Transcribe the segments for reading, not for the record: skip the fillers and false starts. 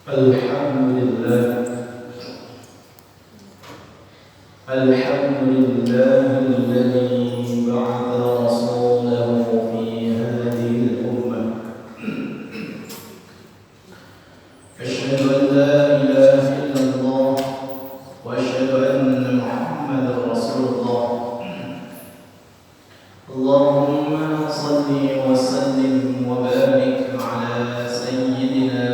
Alhamdulillah alladzi ba'atha rasulahu fi hadhihi al-ummah asyhadu an la ilaha illallah wa asyhadu anna Muhammadar Rasulullah Allahumma salli wa sallim wa barik ala sayyidina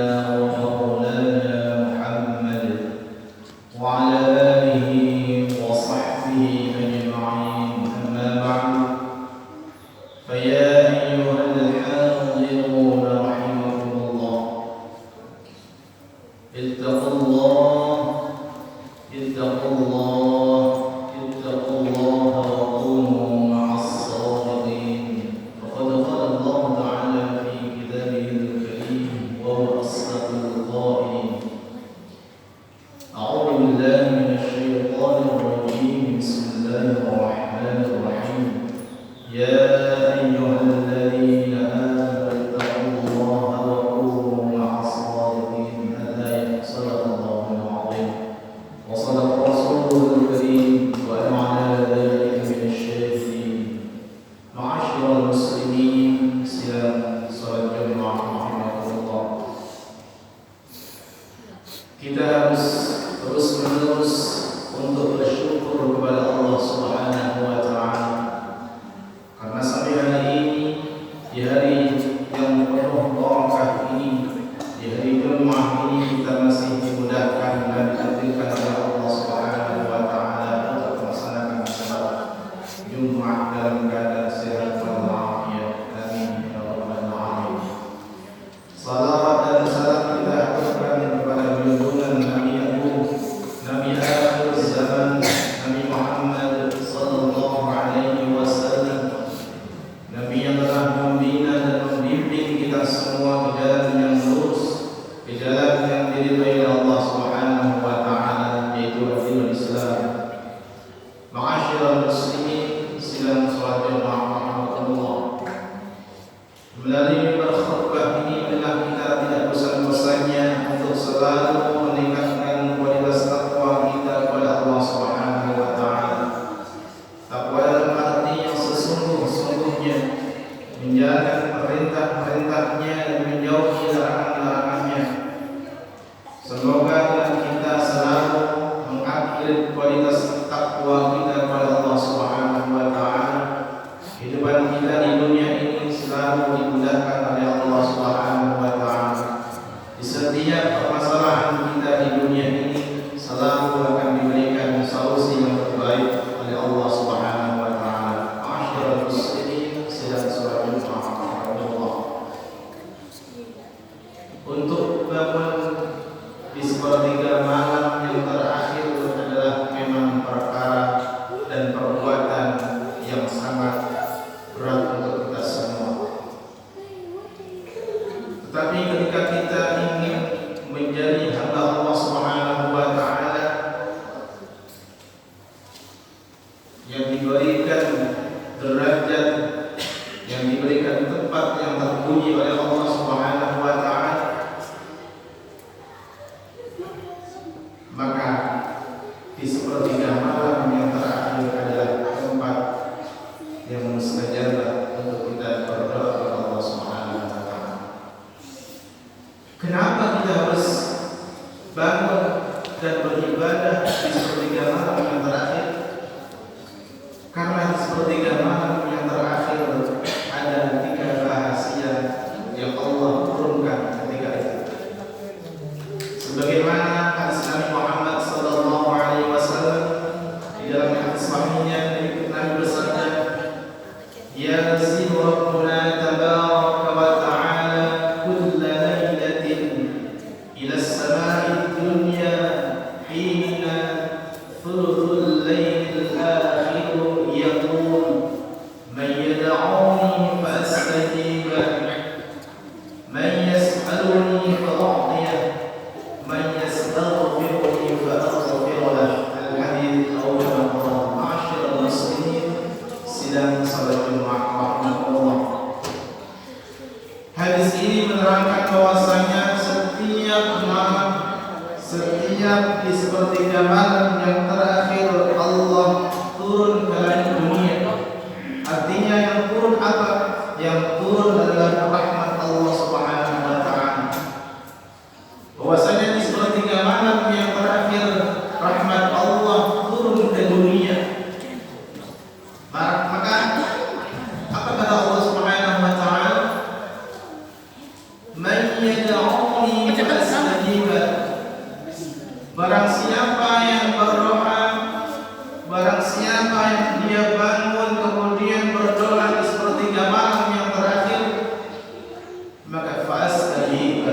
salat Jumat rahmatullah. di sepertiga malam yang terakhir Allah turun ke langit dunia. Artinya yang turun apa? Yang turun adalah rahmat Allah Subhanahu wa taala. Bahwasanya di sepertiga malam yang terakhir rahmat Allah turun ke dunia. Maka apa kata Allah Subhanahu wa taala? Man yad'uni fastajib. Barang siapa yang berdoa, barang siapa yang dia bangun kemudian berdoa di sepertiga malam yang terakhir, maka fastajib,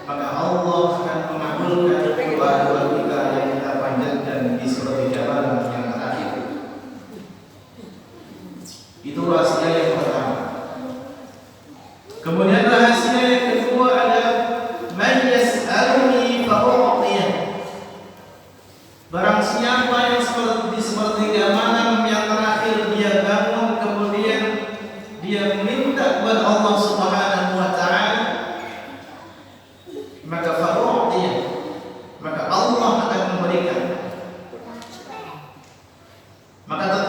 maka Allah akan mengabulkan doa-doa kita yang kita panjatkan di sepertiga malam yang terakhir. Itu rahasia yang pertama. Kemudian rahasia yang kedua adalah man yas'aluni fa u'tiyah. Barang siapa yang di sepertiga malam yang terakhir dia bangun kemudian dia meminta kepada Allah Subhanahu wa taala, maka fa u'tiyah, maka Allah akan memberikan. Maka